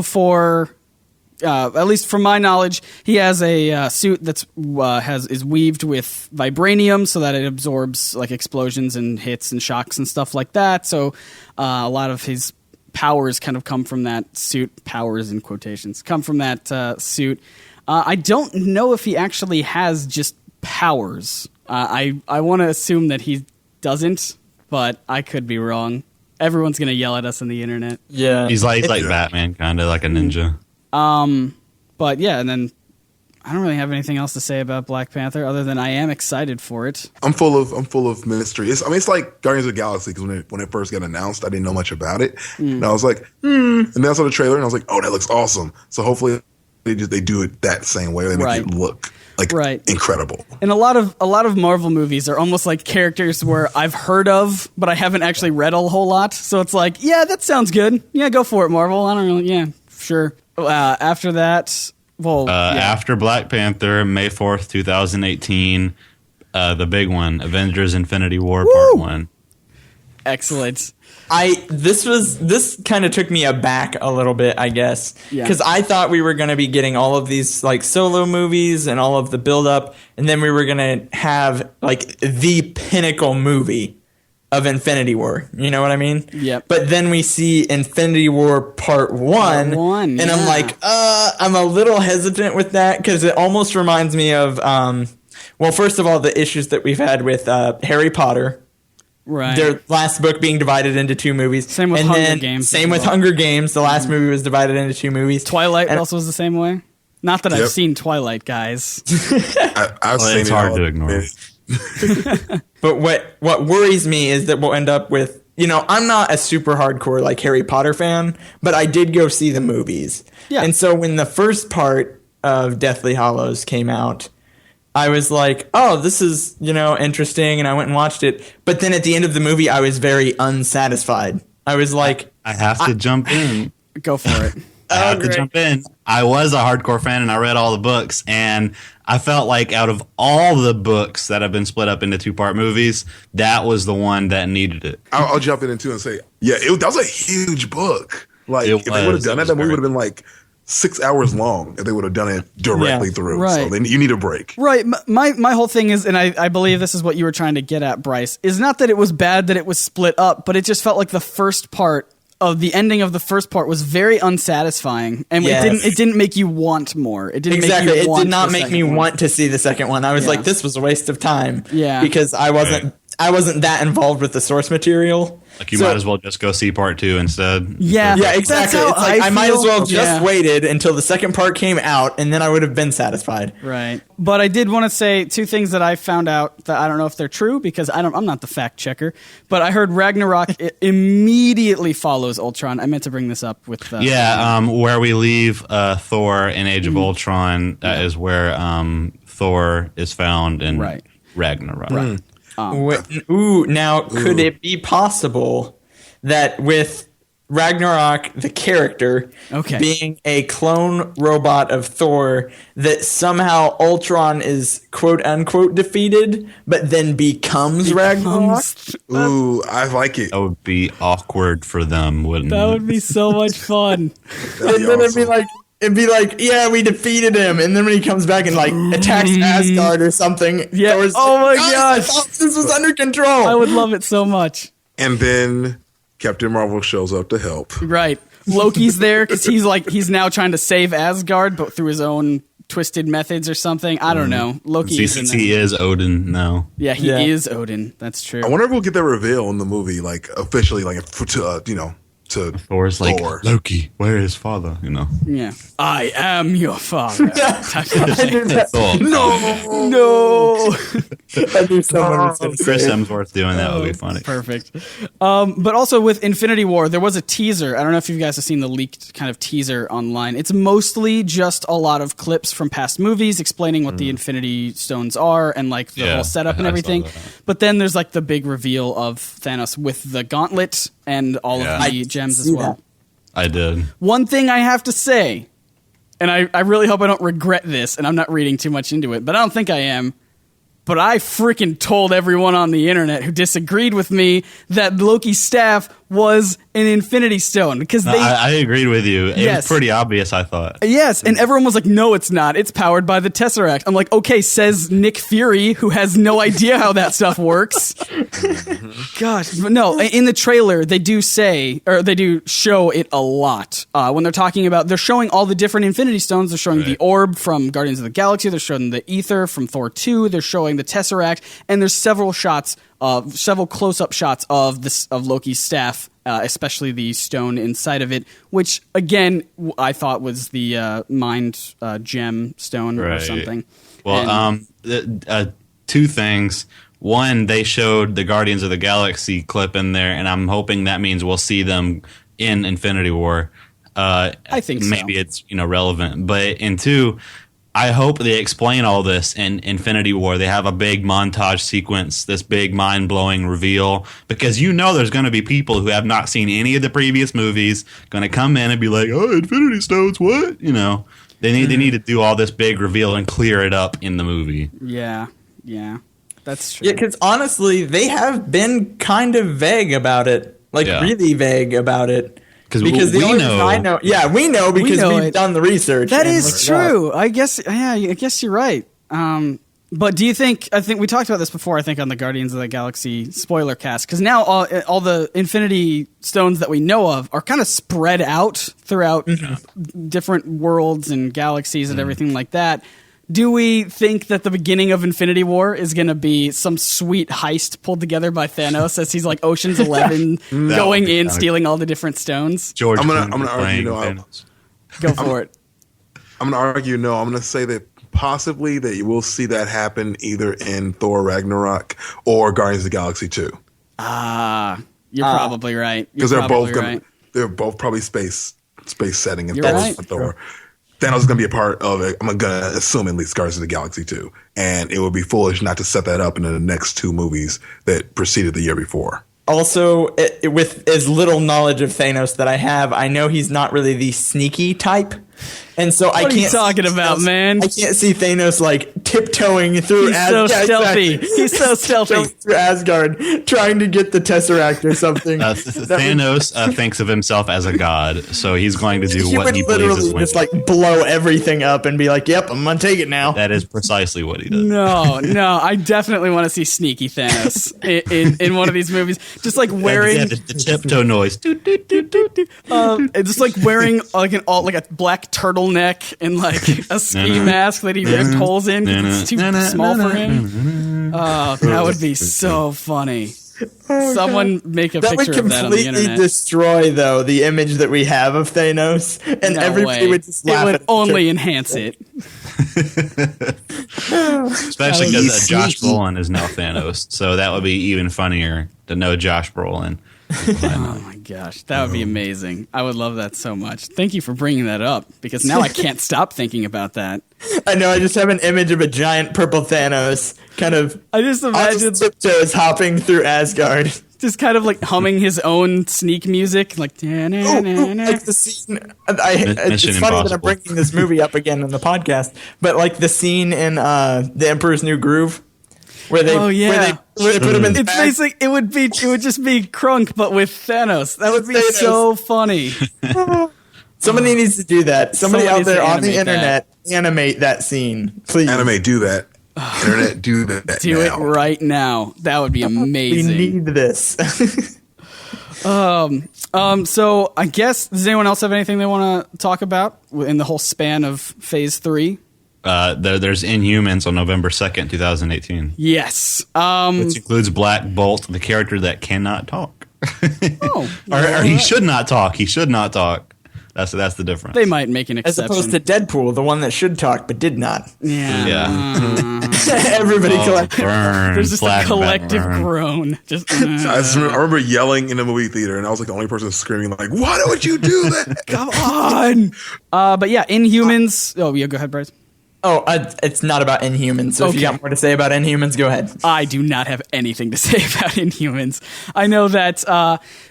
at least from my knowledge, he has a suit that's is weaved with vibranium so that it absorbs like explosions and hits and shocks and stuff like that. So a lot of his powers kind of come from that suit. Powers in quotations come from that suit. I don't know if he actually has just powers. I want to assume that he doesn't, but I could be wrong. Everyone's gonna yell at us on the internet. Yeah, he's like Batman, kind of like a ninja. But yeah, and then I don't really have anything else to say about Black Panther other tthan I am excited for it. I'm full of mystery. It's like Guardians of the Galaxy, because when it first got announced, I didn't know much about it, and I was like, and then I saw the trailer, and I was like, oh, that looks awesome. So hopefully they do it that same way. They make it look like incredible. And a lot of Marvel movies are almost like characters where I've heard of, but I haven't actually read a whole lot. So it's like, yeah, that sounds good. Yeah, go for it, Marvel. I don't really, yeah, sure. After that. After Black Panther, May 4th, 2018, the big one, Avengers Infinity War Part 1. Excellent. This kind of took me aback a little bit, I guess, because I thought we were going to be getting all of these like solo movies and all of the build up, and then we were going to have like the pinnacle movie of Infinity War. You know what I mean? Yep. But then we see Infinity War Part 1, and I'm like, I'm a little hesitant with that because it almost reminds me of, well, first of all, the issues that we've had with Harry Potter. Right. Their last book being divided into two movies. Same with Hunger Games. Same with Hunger Games. The last movie was divided into two movies. Twilight also was the same way. Not that I've seen Twilight, guys. I've seen it's hard to ignore. But what worries me is that we'll end up with, I'm not a super hardcore like Harry Potter fan, but I did go see the movies. Yeah. And so when the first part of Deathly Hallows came out, I was like, oh, this is, interesting, and I went and watched it. But then at the end of the movie, I was very unsatisfied. I was like, I have to jump in. Go for it. I have to jump in. I was a hardcore fan, and I read all the books, and I felt like out of all the books that have been split up into two-part movies, that was the one that needed it. I'll jump in too and say, that was a huge book. Like, if they would have done that movie would have been like 6 hours long if they would have done it directly through. Right. So then you need a break. Right. My whole thing is, and I believe this is what you were trying to get at, Bryce, is not that it was bad that it was split up, but it just felt like the first part of the ending of the first part was very unsatisfying, and it didn't make you want more. It didn't exactly. Make you want it did not make me want to see the second one. I was like, this was a waste of time. Yeah. Because I wasn't. I wasn't that involved with the source material. Like, you might as well just go see part 2 instead. Yeah. Yeah, exactly. That's It's how like, I might as feel. well just Yeah. waited until the second part came out, and then I would have been satisfied. Right. But I did want to say 2 things that I found out that I don't know if they're true because I'm not the fact checker. But I heard Ragnarok immediately follows Ultron. I meant to bring this up with Where we leave Thor in Age of Ultron, that is where Thor is found in Right. Ragnarok. Right. Now, could it be possible that with Ragnarok, the character, being a clone robot of Thor, that somehow Ultron is quote unquote defeated, but then becomes Ragnarok? Ooh, I like it. That would be awkward for them, wouldn't That it? would be so much fun. That'd be And then awesome. it'd be like, yeah, we defeated him, and then when he comes back and like attacks Asgard or something, Yeah. Thor's Oh my "Guys, I gosh. thought this was under control. I would love it so much. And then Captain Marvel shows up to help. Right. Loki's there because he's now trying to save Asgard, but through his own twisted methods or something. I don't know. Loki. See, since he is Odin now. Yeah, he Yeah. is Odin. That's true. I wonder if we'll get that reveal in the movie, like officially, like to Thor's like, Thor. Loki, where is father? You know. Yeah. I am your father. Thor. No. I knew someone was going to Chris say it. Hemsworth doing that would be funny. Perfect. But also with Infinity War, there was a teaser. I don't know if you guys have seen the leaked kind of teaser online. It's mostly just a lot of clips from past movies explaining what the Infinity Stones are and like the whole setup and I saw everything. that. But then there's like the big reveal of Thanos with the gauntlet and all Yeah. of the gems as see well. that. I did. One thing I have to say, and I really hope I don't regret this, and I'm not reading too much into it, but I don't think I am. But I freaking told everyone on the internet who disagreed with me that Loki's staff was an Infinity Stone because they. I agreed with you. It Yes. was pretty obvious, I thought. Yes, and everyone was like, no, it's not. It's powered by the Tesseract. I'm like, okay, says Nick Fury, who has no idea how that stuff works. Gosh, but no, in the trailer, they do say, or they do show it a lot. When they're talking about, they're showing all the different Infinity Stones. They're showing the Orb from Guardians of the Galaxy. They're showing the Ether from Thor 2. They're showing the Tesseract. And there's several close-up shots of Loki's staff, especially the stone inside of it, which again I thought was the mind gem stone or Right. something. Well, two things. One, they showed the Guardians of the Galaxy clip in there, and I'm hoping that means we'll see them in Infinity War. I think so. Maybe it's relevant, but in 2, I hope they explain all this in Infinity War. They have a big montage sequence, this big mind-blowing reveal, because there's going to be people who have not seen any of the previous movies going to come in and be like, "Oh, Infinity Stones, what?" They need to do all this big reveal and clear it up in the movie. Yeah, that's true. Yeah, because honestly, they have been kind of vague about it, really vague about it. Because the we only know. reason I know, we know because know we've it. done the research. That and is looked it up. true. I guess you're right. But do you think? I think we talked about this before. I think on the Guardians of the Galaxy spoiler cast, because now all the Infinity Stones that we know of are kind of spread out throughout different worlds and galaxies and everything like that. Do we think that the beginning of Infinity War is going to be some sweet heist pulled together by Thanos as he's like Ocean's 11 going in, kinda stealing all the different stones? George, I'm gonna Clooney argue playing no. Thanos. Go for it. I'm gonna argue no. I'm gonna say that possibly that you will see that happen either in Thor Ragnarok or Guardians of the Galaxy 2. You're probably right. Because You're they're both probably gonna they're both probably space setting and You're right. Thor. Thanos is gonna be a part of it. I'm gonna assume at least Guardians of the Galaxy 2. And it would be foolish not to set that up in the next 2 movies that preceded the year before. Also, with as little knowledge of Thanos that I have, I know he's not really the sneaky type. And so I What are can't you talking see about, Thanos- man? I can't see Thanos like tiptoeing through He's so stealthy. exactly. He's so stealthy. Tiptoeing through Asgard trying to get the Tesseract or something. Thanos thinks of himself as a god, so he's going to do He what would he believes is literally winning. just like blow everything up and be like, "Yep, I'm gonna take it now." That is precisely what he does. No, I definitely want to see sneaky Thanos in one of these movies. Just like wearing, the tiptoe noise. just like wearing like a black turtleneck and like a ski mask that he ripped holes in 'cause it's too small for him. Oh, that would be so funny. Someone make a That would picture of that on the completely internet. destroy, though, the image that we have of Thanos, and No everybody way. would just It laugh would at only enhance it. Especially because Josh Brolin is now Thanos, so that would be even funnier to know Josh Brolin. Oh my gosh, that would be amazing. I would love that so much. Thank you for bringing that up, because now I can't stop thinking about that. I know, I just have an image of a giant purple Thanos kind of I just on imagine his tiptoes hopping through Asgard. just kind of like humming his own sneak music, like Like the scene. It's Mission funny that I'm Impossible. bringing this movie up again in the podcast, but like the scene in The Emperor's New Groove, where they Oh, yeah. where they put him in the It's bag. basic. It would just be Krunk, but with Thanos. That would be Thanos. so funny. Somebody needs to do that. Somebody Someone out needs to there on the animate internet, animate that scene, please. Anime, do that. Internet, do that. Do it now. right now. That would be We amazing. need this. So I guess, does anyone else have anything they want to talk about in the whole span of Phase 3? There's Inhumans on November 2nd, 2018. Yes. Which includes Black Bolt, the character that cannot talk. Oh, or he should not talk. He should not talk. That's the difference. they might make an As exception. opposed to Deadpool, the one that should talk but did not. yeah. Yeah. Everybody collectively. Burn, There's just a flashback collective burn. groan. Just I remember yelling in the movie theater, and I was like the only person screaming, like, "Why would you do that?" come on. But yeah, Inhumans. Oh yeah, go ahead, Bryce. Oh, it's not about Inhumans. So if you Okay. got more to say about Inhumans, go ahead. I do not have anything to say about Inhumans. I know that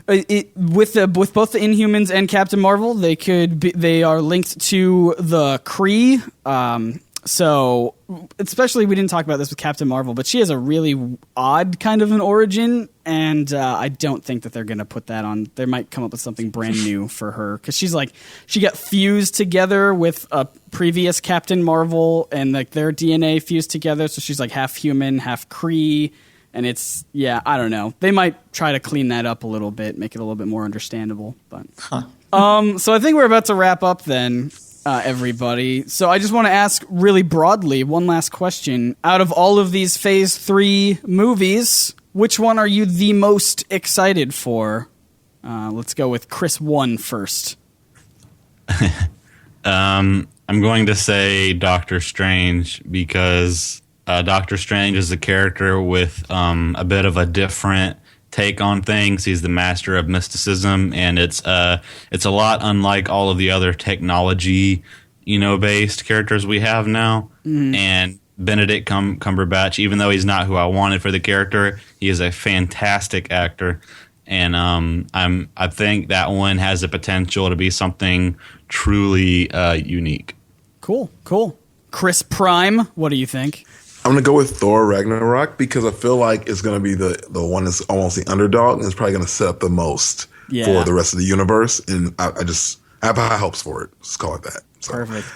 with both the Inhumans and Captain Marvel, they are linked to the Kree. So especially, we didn't talk about this with Captain Marvel, but she has a really odd kind of an origin, and I don't think that they're going to put that on. They might come up with something brand new for her, because she got fused together with a previous Captain Marvel, and like their DNA fused together, so she's like half human, half Kree, and I don't know. They might try to clean that up a little bit, make it a little bit more understandable. But so I think we're about to wrap up then. Everybody. So I just want to ask really broadly one last question. Out of all of these Phase 3 movies, which one are you the most excited for? Let's go with Chris 1 first. I'm going to say Doctor Strange, because Doctor Strange is a character with a bit of a different take on things. He's the master of mysticism, and it's a lot unlike all of the other technology, based characters we have now. And Benedict Cumberbatch, even though he's not who I wanted for the character, he is a fantastic actor, and I think that one has the potential to be something truly unique. Cool. Chris Prime, what do you think? I'm gonna go with Thor Ragnarok, because I feel like it's gonna be the one that's almost the underdog, and it's probably gonna set up the most for the rest of the universe. And I have high hopes for it. Let's call it that. So Perfect.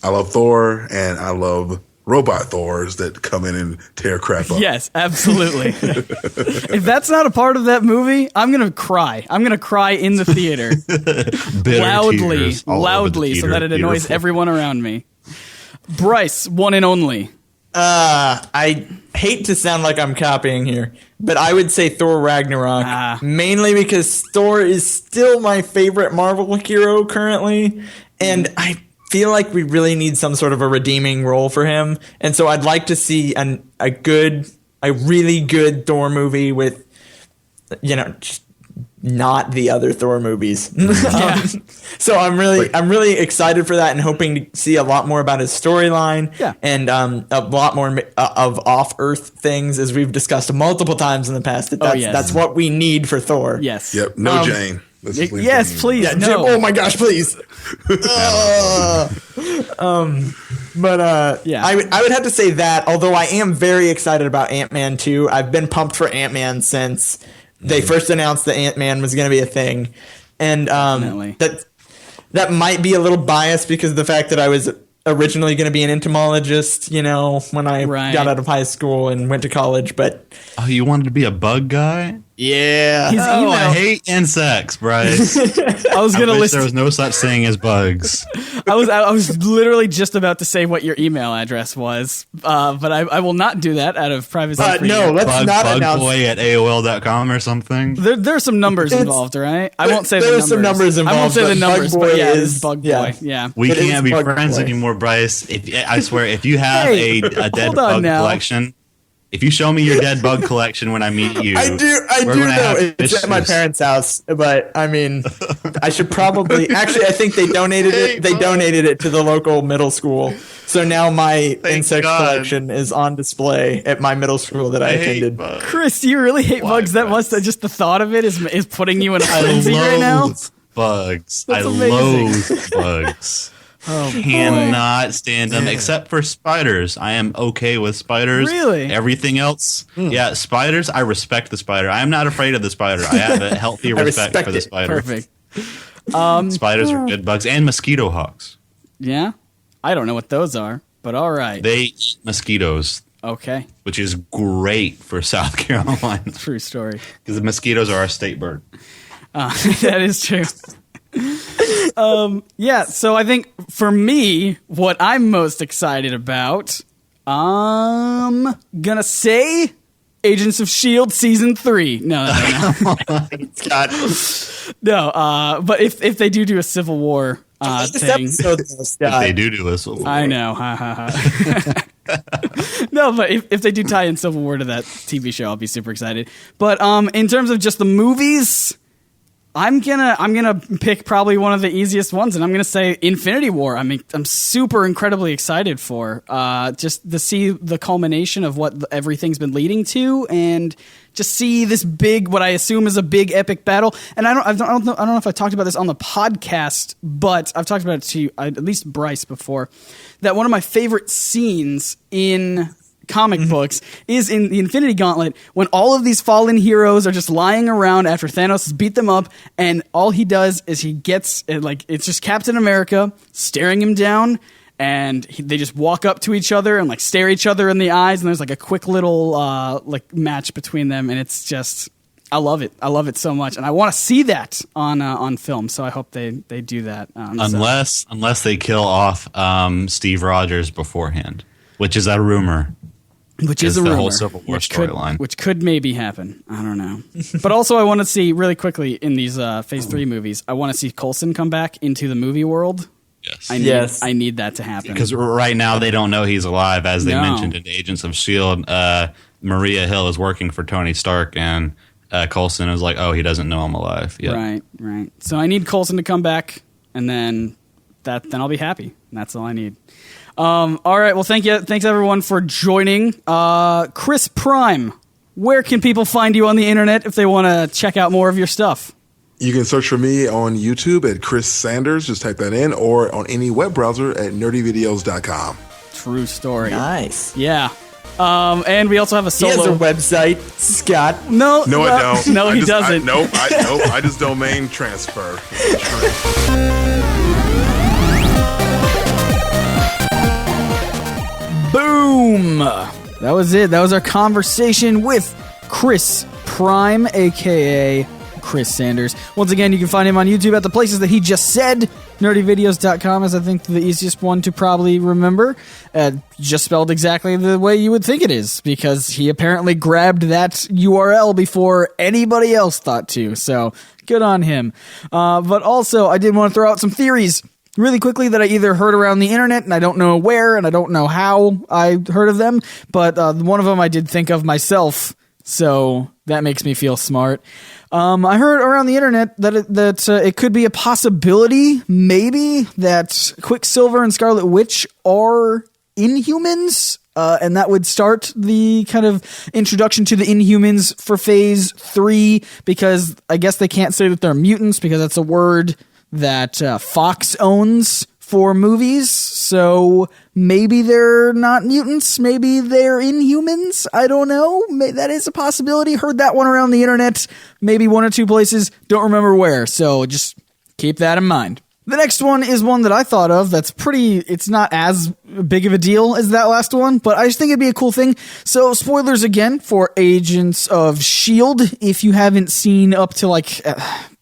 I love Thor, and I love robot Thors that come in and tear crap up. Yes, absolutely. If that's not a part of that movie, I'm going to cry. I'm going to cry in the theater. loudly, so that it annoys everyone around me. Bryce, one and only. I hate to sound like I'm copying here, but I would say Thor Ragnarok, mainly because Thor is still my favorite Marvel hero currently, and I feel like we really need some sort of a redeeming role for him, and so I'd like to see a really good Thor movie with, just not the other Thor movies. So I'm really excited for that, and hoping to see a lot more about his storyline, and a lot more of off-Earth things, as we've discussed multiple times in the past. That's what we need for Thor. Yes. Yep. No Jane. Let's just leave Yes, Jane. please. Yeah, No. Oh my gosh, please. I would have to say that, although I am very excited about Ant-Man 2. I've been pumped for Ant-Man since they first announced that Ant-Man was going to be a thing. And that might be a little biased because of the fact that I was originally going to be an entomologist, when I got out of high school and went to college. But you wanted to be a bug guy? Yeah. His Oh, email. I hate insects, Bryce. I was I gonna wish list. there was no such thing as bugs. I was literally just about to say what your email address was, but I will not do that out of privacy. for No, you. let's not announce. Bugboy at AOL.com or something. There's some numbers involved, right? I won't say the numbers. There's some numbers I won't involved, say the but numbers, Bug but Boy yeah, is- it's Bug yeah. Boy. Yeah. We It can't is be Bug friends Boy. anymore, Bryce. I swear, if you have Hey, a dead hold on bug now. collection, if you show me your dead bug collection when I meet you, I do we're know gonna have it's at my issues. parents' house, but I mean, I should probably actually. I think they donated it. They donated it to the local middle school, so now my insect God. collection is on display at my middle school that I hate attended. bugs. Chris, do you really hate bugs that much? That just the thought of it is putting you in a I frenzy right now? loathe bugs. That's I amazing. loathe bugs. Oh, Cannot stand them except for spiders. I am okay with spiders. Really? Everything else, yeah, spiders. I respect the spider. I am not afraid of the spider. I have a healthy respect respect for the it. spider. Perfect. Spiders are good bugs, and mosquito hawks. Yeah, I don't know what those are, but all right. They eat mosquitoes, Okay, which is great for South Carolina true story. because the mosquitoes are our state bird. That is true. Yeah, so I think for me, what I'm most excited about, I'm gonna say Agents of S.H.I.E.L.D. Season 3. No. Scott, But if they do a Civil War this thing, episode, If Scott, they do this, I know. Ha, ha, ha. No, but if they do tie in Civil War to that TV show, I'll be super excited. But in terms of just the movies, I'm gonna pick probably one of the easiest ones, and I'm gonna say Infinity War. I mean, I'm super incredibly excited for just to see the culmination of what everything's been leading to, and just see this big, what I assume is a big epic battle. And I don't know if I talked about this on the podcast, but I've talked about it to at least Bryce before. That one of my favorite scenes in comic books is in the Infinity Gauntlet when all of these fallen heroes are just lying around after Thanos has beat them up, and all he does is he gets it's just Captain America staring him down, and they just walk up to each other and like stare each other in the eyes, and there's like a quick little match between them, and it's just I love it so much, and I want to see that on film. So I hope they do that. unless they kill off Steve Rogers beforehand, which is a rumor. Which is a the rumor, whole Civil War storyline. which could maybe happen. I don't know. But also, I want to see really quickly in these Phase 3 movies. I want to see Coulson come back into the movie world. Yes. I need that to happen Because right now they don't know he's alive, as they No. mentioned in Agents of S.H.I.E.L.D. Maria Hill is working for Tony Stark, and Coulson is like, "Oh, he doesn't know I'm alive." Yeah, Right. So I need Coulson to come back, and then I'll be happy. And that's all I need. All right. Well, thanks everyone for joining. Chris Prime, where can people find you on the internet if they want to check out more of your stuff? You can search for me on YouTube at Chris Sanders. Just type that in, or on any web browser at nerdyvideos.com. True story. nice. Yeah. And we also have a He has a solo. website, Scott. No, I don't. No, he doesn't. Nope. I just domain transfer. Boom! That was it. That was our conversation with Chris Prime, aka Chris Sanders. Once again, you can find him on YouTube at the places that he just said. Nerdyvideos.com is, I think, the easiest one to probably remember. Just spelled exactly the way you would think it is, because he apparently grabbed that URL before anybody else thought to. So, good on him. But also, I did want to throw out some theories really quickly that I either heard around the internet, and I don't know where, and I don't know how I heard of them, but one of them I did think of myself, so that makes me feel smart. I heard around the internet that it could be a possibility, maybe, that Quicksilver and Scarlet Witch are Inhumans, and that would start the kind of introduction to the Inhumans for Phase 3, because I guess they can't say that they're mutants, because that's a word that Fox owns for movies, so maybe they're not mutants, maybe they're Inhumans, I don't know, that is a possibility. Heard that one around the internet, maybe one or two places, don't remember where, so just keep that in mind. The next one is one that I thought of that's it's not as big of a deal as that last one, but I just think it'd be a cool thing. So, spoilers again for Agents of S.H.I.E.L.D. if you haven't seen up to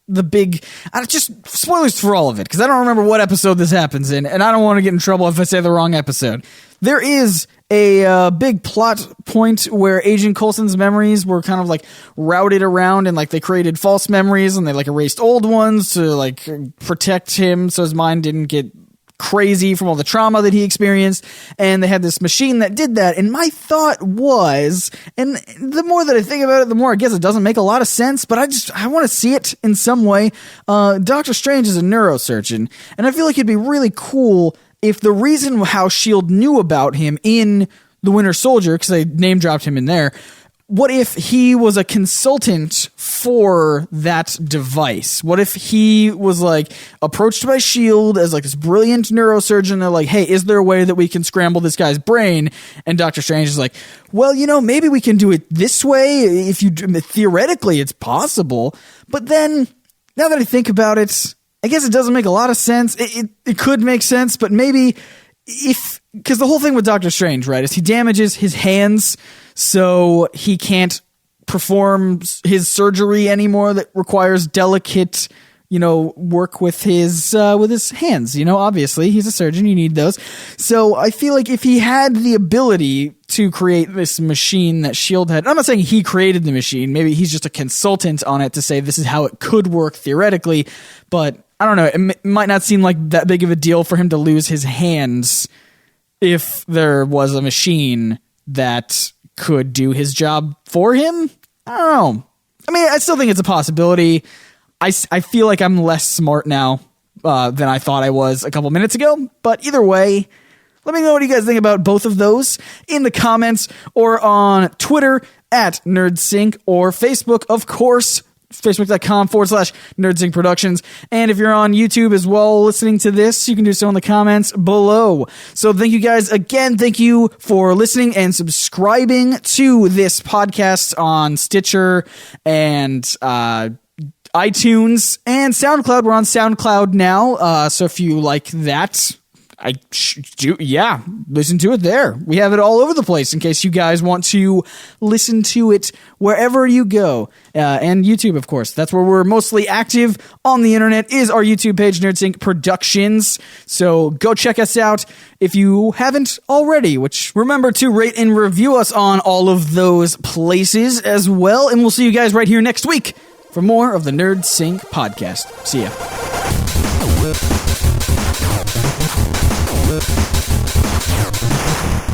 the big, just spoilers for all of it, because I don't remember what episode this happens in, and I don't want to get in trouble if I say the wrong episode. There is a big plot point where Agent Coulson's memories were kind of like routed around, and like they created false memories, and they like erased old ones to like protect him so his mind didn't get crazy from all the trauma that he experienced. And they had this machine that did that. And my thought was, and the more that I think about it, the more I guess it doesn't make a lot of sense, but I want to see it in some way. Doctor Strange is a neurosurgeon, and I feel like it'd be really cool if the reason how S.H.I.E.L.D. knew about him in The Winter Soldier, because they name dropped him in there, what if he was a consultant for that device? What if he was like approached by S.H.I.E.L.D. as like this brilliant neurosurgeon? They're like, hey, is there a way that we can scramble this guy's brain? And Doctor Strange is like, well, maybe we can do it this way. Theoretically, it's possible. But then now that I think about it, I guess it doesn't make a lot of sense. It could make sense, but maybe because the whole thing with Doctor Strange, right, is he damages his hands so he can't perform his surgery anymore that requires delicate, work with his hands. Obviously he's a surgeon, you need those. So I feel like if he had the ability to create this machine that S.H.I.E.L.D. had, I'm not saying he created the machine, maybe he's just a consultant on it to say this is how it could work theoretically, but I don't know, it might not seem like that big of a deal for him to lose his hands if there was a machine that could do his job for him. I don't know. I mean, I still think it's a possibility. I feel like I'm less smart now than I thought I was a couple minutes ago, but either way, let me know what you guys think about both of those in the comments or on Twitter at NerdSync or Facebook, of course, facebook.com/NerdSync Productions. And if you're on YouTube as well listening to this, you can do so in the comments below. So thank you guys again. Thank you for listening and subscribing to this podcast on Stitcher and iTunes and SoundCloud. We're on SoundCloud now. So if you like that, listen to it there. We have it all over the place in case you guys want to listen to it wherever you go. And YouTube, of course. That's where we're mostly active on the internet, is our YouTube page, NerdSync Productions. So go check us out if you haven't already, which remember to rate and review us on all of those places as well. And we'll see you guys right here next week for more of the NerdSync podcast. See ya. We'll be right back.